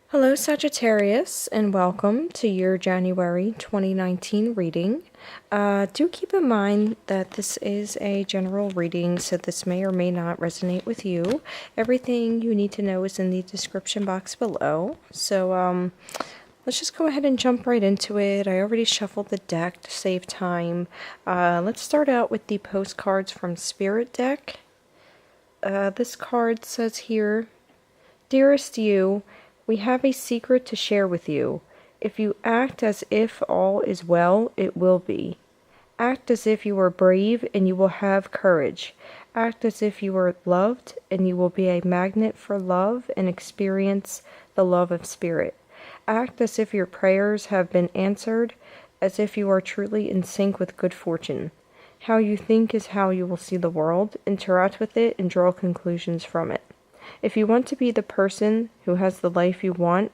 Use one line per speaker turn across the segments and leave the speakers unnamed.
Hello, Sagittarius, and welcome to your January 2019 reading. Do keep in mind that this is a general reading, so this may or may not resonate with you. Everything you need to know is in the description box below. So, let's just go ahead and jump right into it. I already shuffled the deck to save time. Let's start out with the postcards from Spirit deck. This card says here, "Dearest you, we have a secret to share with you. If you act as if all is well, it will be. Act as if you are brave and you will have courage. Act as if you are loved and you will be a magnet for love and experience the love of spirit. Act as if your prayers have been answered, as if you are truly in sync with good fortune. How you think is how you will see the world. Interact with it and draw conclusions from it. If you want to be the person who has the life you want,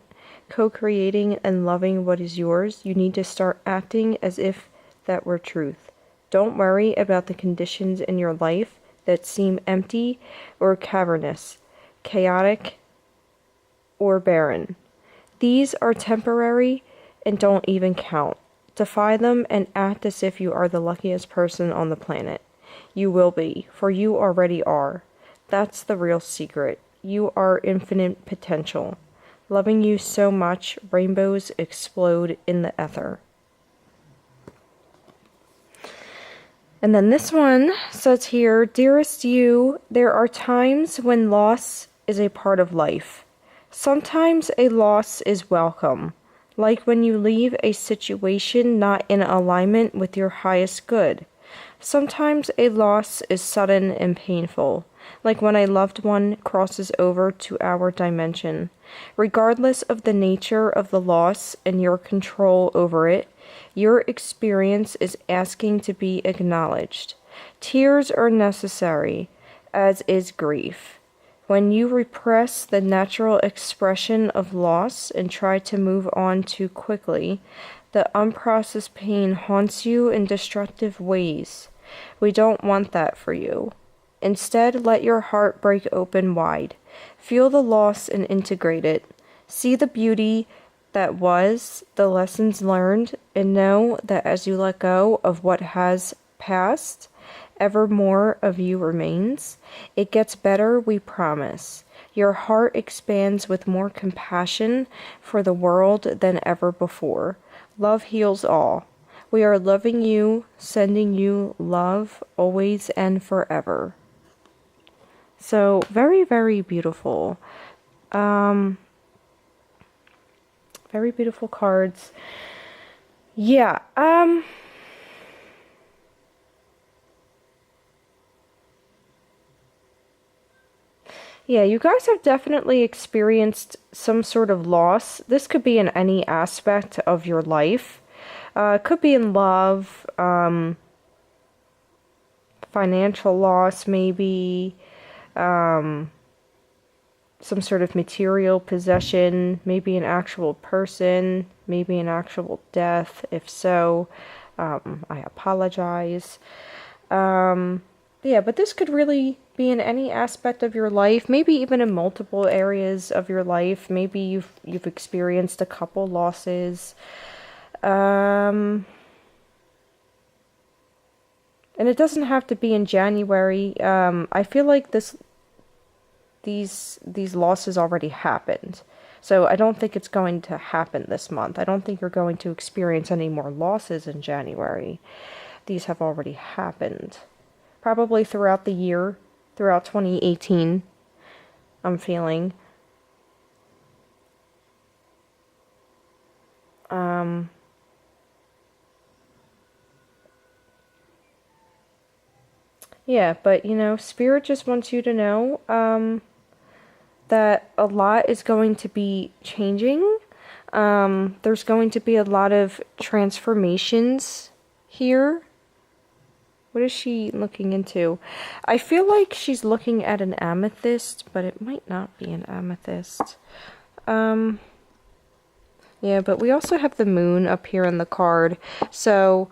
co-creating and loving what is yours, you need to start acting as if that were truth. Don't worry about the conditions in your life that seem empty or cavernous, chaotic or barren. These are temporary and don't even count. Defy them and act as if you are the luckiest person on the planet. You will be, for you already are. That's the real secret. You are infinite potential. Loving you so much, rainbows explode in the ether." And then this one says here, "Dearest you, there are times when loss is a part of life. Sometimes a loss is welcome, like when you leave a situation not in alignment with your highest good. Sometimes a loss is sudden and painful, like when a loved one crosses over to our dimension. Regardless of the nature of the loss and your control over it, your experience is asking to be acknowledged. Tears are necessary, as is grief. When you repress the natural expression of loss and try to move on too quickly, the unprocessed pain haunts you in destructive ways. We don't want that for you. Instead, let your heart break open wide. Feel the loss and integrate it. See the beauty that was, the lessons learned, and know that as you let go of what has passed, ever more of you remains. It gets better, we promise. Your heart expands with more compassion for the world than ever before. Love heals all. We are loving you, sending you love, always and forever." So, very, very beautiful. Very beautiful cards. Yeah, yeah, you guys have definitely experienced some sort of loss. This could be in any aspect of your life. It could be in love, financial loss, maybe, some sort of material possession, maybe an actual person, maybe an actual death. If so, I apologize. Yeah, but this could really be in any aspect of your life, maybe even in multiple areas of your life. Maybe you've experienced a couple losses. And it doesn't have to be in January. I feel like these losses already happened. So I don't think it's going to happen this month. I don't think you're going to experience any more losses in January. These have already happened. Probably throughout the year, throughout 2018, I'm feeling. Yeah, but Spirit just wants you to know that a lot is going to be changing. There's going to be a lot of transformations here. What is she looking into? I feel like she's looking at an amethyst, but it might not be an amethyst. Yeah, but we also have the moon up here in the card. So,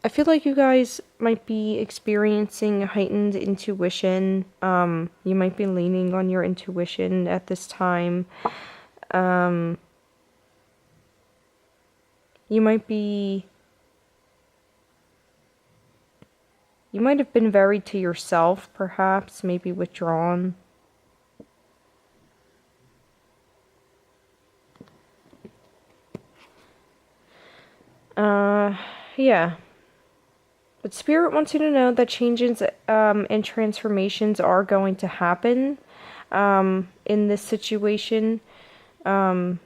I feel like you guys might be experiencing heightened intuition. You might be leaning on your intuition at this time. You might have been very to yourself, perhaps, maybe withdrawn. Yeah. But Spirit wants you to know that changes and transformations are going to happen in this situation. Even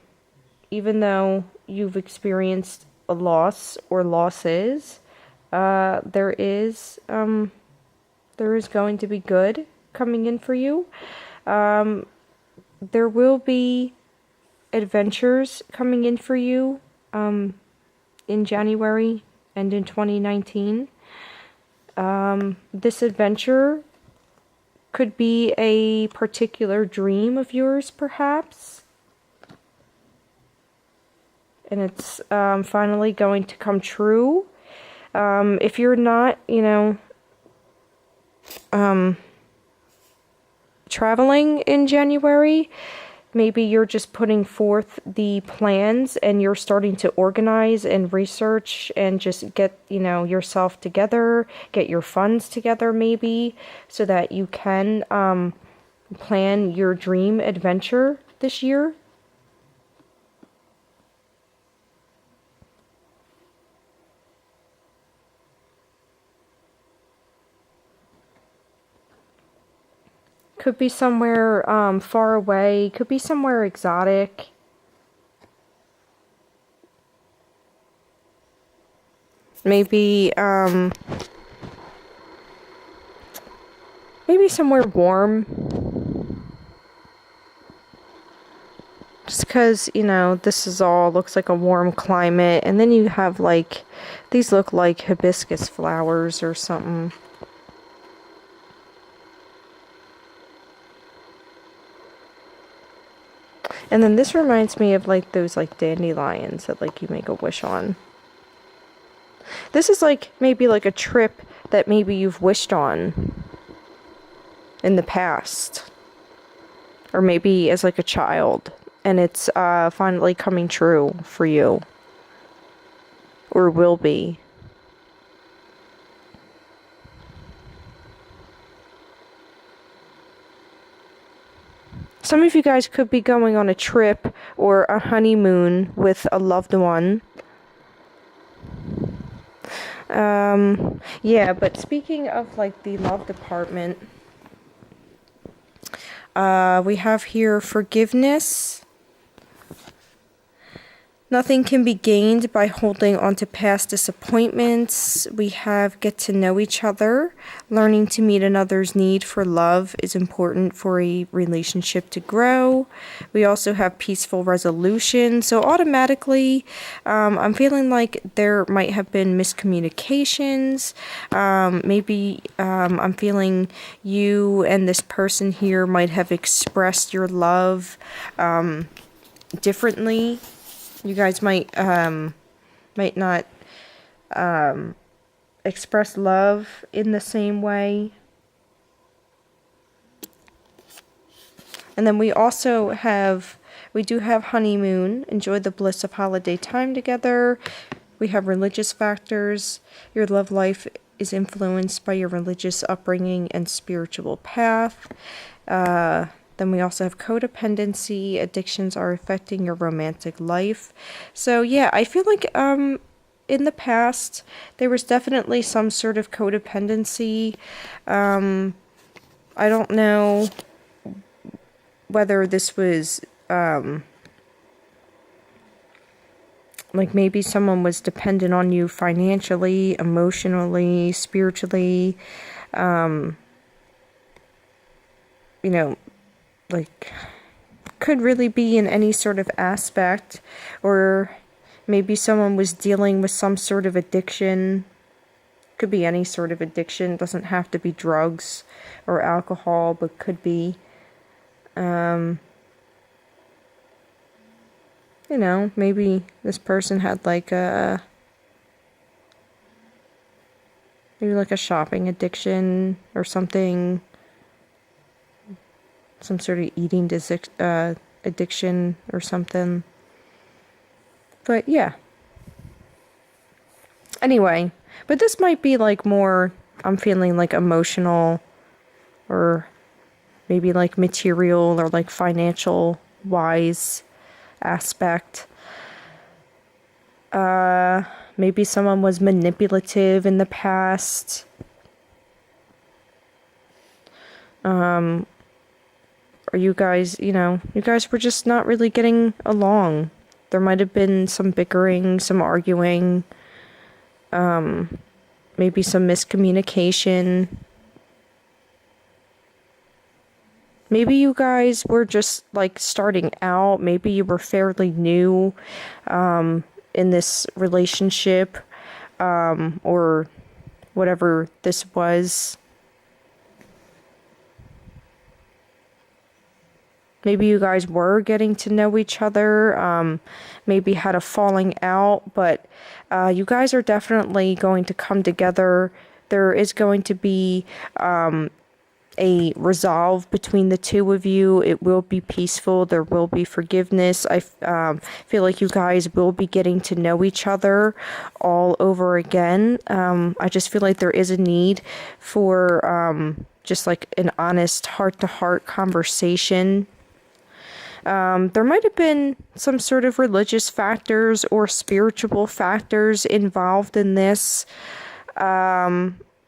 though you've experienced a loss or losses, there is going to be good coming in for you. There will be adventures coming in for you in January and in 2019. This adventure could be a particular dream of yours, perhaps. And it's finally going to come true. If you're not, traveling in January, maybe you're just putting forth the plans and you're starting to organize and research and just get, yourself together, get your funds together maybe, so that you can plan your dream adventure this year. Could be somewhere far away, could be somewhere exotic. Maybe somewhere warm. Just because, this is all looks like a warm climate. And then you have these look like hibiscus flowers or something. And then this reminds me of those dandelions that you make a wish on. This is maybe a trip that maybe you've wished on in the past. Or maybe as a child. And it's finally coming true for you. Or will be. Some of you guys could be going on a trip or a honeymoon with a loved one. Yeah, but speaking of the love department, we have here forgiveness. Nothing can be gained by holding on to past disappointments. We have get to know each other. Learning to meet another's need for love is important for a relationship to grow. We also have peaceful resolution. So automatically, I'm feeling like there might have been miscommunications. Maybe I'm feeling you and this person here might have expressed your love differently. You guys might not express love in the same way. And then we do have honeymoon. Enjoy the bliss of holiday time together. We have religious factors. Your love life is influenced by your religious upbringing and spiritual path. Then we also have codependency. Addictions are affecting your romantic life. So yeah, I feel like in the past there was definitely some sort of codependency. I don't know whether this was maybe someone was dependent on you financially, emotionally, spiritually. Could really be in any sort of aspect, or maybe someone was dealing with some sort of addiction. Could be any sort of addiction. Doesn't have to be drugs or alcohol, but could be maybe this person had Maybe like a shopping addiction or something. Some sort of eating addiction or something. But yeah. Anyway, but this might be like more, I'm feeling like emotional or maybe like material or like financial wise aspect. Maybe someone was manipulative in the past. Or you guys, you guys were just not really getting along. There might have been some bickering, some arguing, maybe some miscommunication. Maybe you guys were just like starting out. Maybe you were fairly new in this relationship, or whatever this was. Maybe you guys were getting to know each other, maybe had a falling out, but you guys are definitely going to come together. There is going to be a resolve between the two of you. It will be peaceful. There will be forgiveness. I feel like you guys will be getting to know each other all over again. I just feel like there is a need for just like an honest heart-to-heart conversation. There might have been some sort of religious factors or spiritual factors involved in this.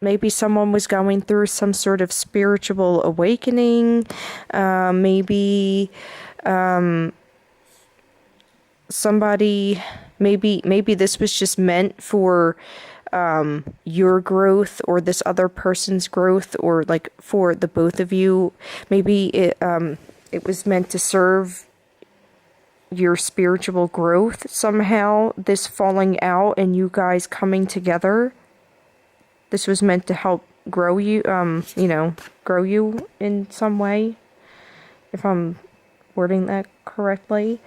Maybe someone was going through some sort of spiritual awakening. Maybe somebody, maybe this was just meant for your growth or this other person's growth, or like for the both of you. Maybe it was meant to serve your spiritual growth somehow, this falling out and you guys coming together. This was meant to help grow you, grow you in some way, if I'm wording that correctly.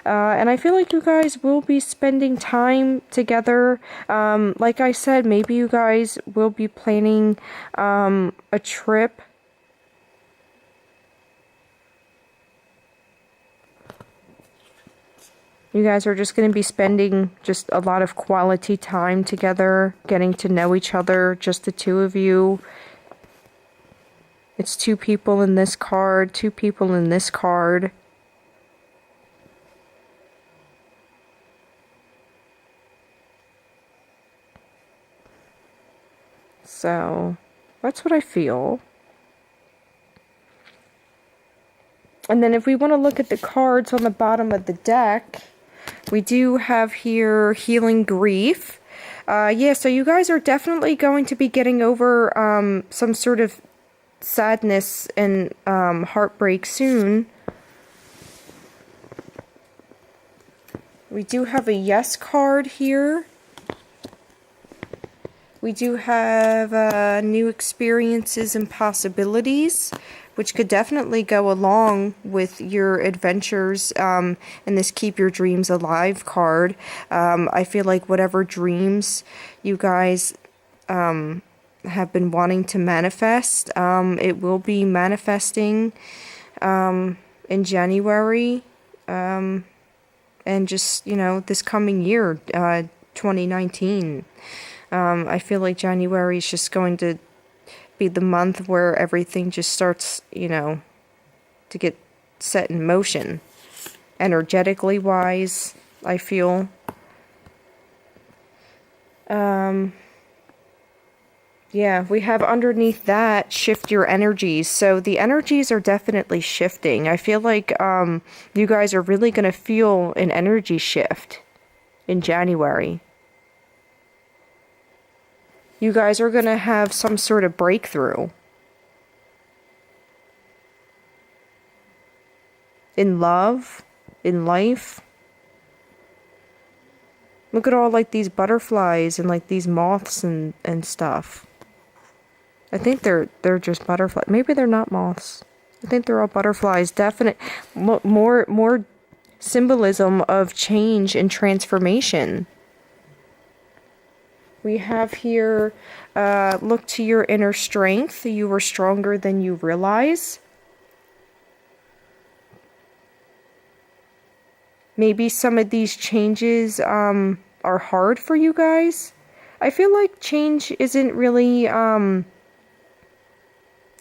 And I feel like you guys will be spending time together. Like I said, maybe you guys will be planning a trip. You guys are just going to be spending just a lot of quality time together, getting to know each other, just the two of you. It's two people in this card, two people in this card. So, that's what I feel. And then if we want to look at the cards on the bottom of the deck, we do have here healing grief. Yeah, so you guys are definitely going to be getting over some sort of sadness and heartbreak soon. We do have a yes card here. We do have new experiences and possibilities, which could definitely go along with your adventures in this Keep Your Dreams Alive card. I feel like whatever dreams you guys have been wanting to manifest, it will be manifesting in January, and just, this coming year, 2019. I feel like January is just going to be the month where everything just starts, to get set in motion. Energetically wise, I feel. Yeah, we have underneath that, shift your energies. So the energies are definitely shifting. I feel like you guys are really going to feel an energy shift in January. You guys are going to have some sort of breakthrough in love, in life. Look at all like these butterflies and like these moths and stuff. I think they're just butterflies. Maybe they're not moths. I think they're all butterflies. Definite more symbolism of change and transformation. We have here, look to your inner strength. You are stronger than you realize. Maybe some of these changes are hard for you guys. I feel like change isn't really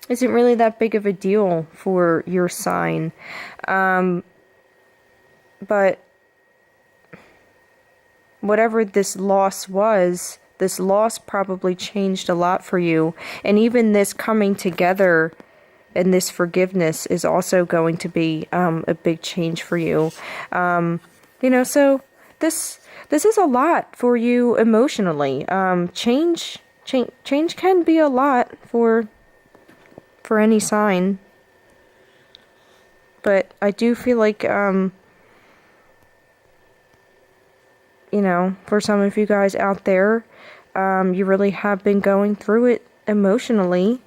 that big of a deal for your sign. But whatever this loss was, this loss probably changed a lot for you. And even this coming together and this forgiveness is also going to be a big change for you. You know, so this is a lot for you emotionally. Change can be a lot for any sign. But I do feel like, you know, for some of you guys out there, you really have been going through it emotionally.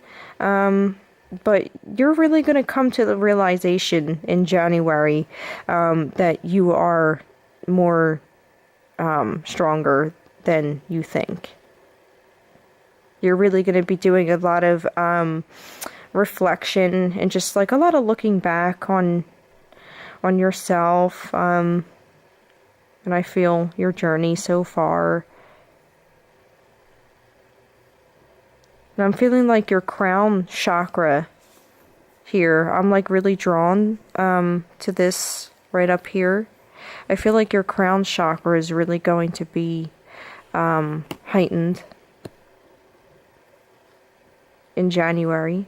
But you're really going to come to the realization in January that you are more stronger than you think. You're really going to be doing a lot of reflection and just like a lot of looking back on yourself. And I feel your journey so far. And I'm feeling like your crown chakra here. I'm like really drawn to this right up here. I feel like your crown chakra is really going to be heightened in January.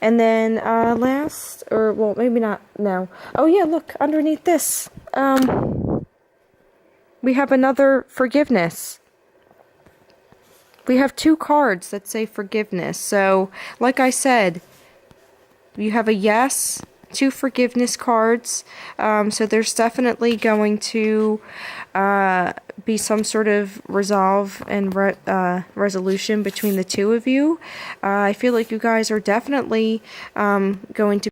And then last, or well, maybe not now. Oh yeah, look, underneath this, we have another forgiveness. We have 2 cards that say forgiveness. So, like I said, you have a yes, 2 forgiveness cards. So there's definitely going to be some sort of resolve and resolution between the 2 of you. I feel like you guys are definitely going to